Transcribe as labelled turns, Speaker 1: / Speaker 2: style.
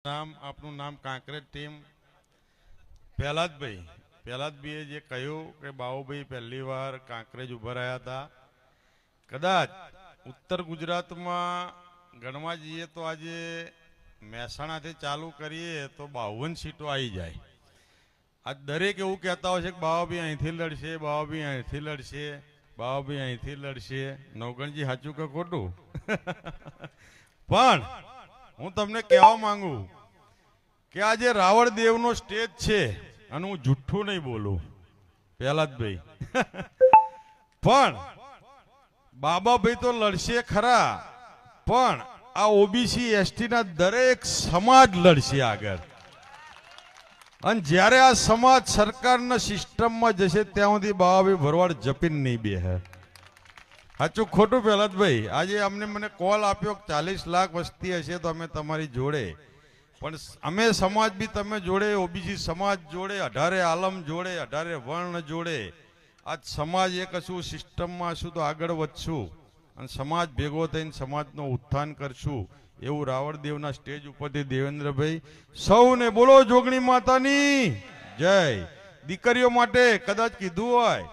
Speaker 1: નામ આપનું નામ કાંકરેજ ટીમ પહેલાદભાઈએ જે કહ્યું કે બાવુભાઈ પહેલી વાર કાંકરેજ ઉભા રહ્યા હતા. કદાચ ઉત્તર ગુજરાતમાં ગણવા જઈએ તો આજે મહેસાણાથી ચાલુ કરીએ તો 52 સીટો આવી જાય. આ દરેક એવું કહેતા હોય છે કે બાવાભાઈ અહીંથી લડશે, બાવાભાઈ અહીંથી લડશે, બાવાભાઈ અહીંથી લડશે. નવગણજી સાચું કે ખોટું? પણ હું તમને કહેવા માંગુ કે આ જે રાવણ દેવનો સ્ટેજ છે, અને હું જુઠ્ઠું નહીં બોલું પહેલાદભાઈ, પણ બાબાભાઈ તો લડશે ખરા, પણ આ ઓબીસી એસટી ના દરેક સમાજ લડશે આગળ. અને જ્યારે આ સમાજ સરકારના સિસ્ટમમાં જશે ત્યાં સુધી બાબાભાઈ ભરવાડ જપીને નહીં બેહે. સાચું ખોટું પહેલાદભાઈ? આજે અમને મને કોલ આપ્યો 40 લાખ વસ્તી હશે તો અમે તમારી જોડે, પણ અમે સમાજ બી તમે જોડે, ઓબીસી સમાજ જોડે, 18 આલમ જોડે, 18 વર્ણ જોડે. આજ સમાજ એક હશું, સિસ્ટમમાં હશું તો આગળ વધશું અને સમાજ ભેગો થઈને સમાજનું ઉત્થાન કરશું. એવું રાવણદેવના સ્ટેજ ઉપરથી દેવેન્દ્રભાઈ સૌને બોલો જોગણી માતાની જય. દીકરીઓ માટે કદાચ કીધું હોય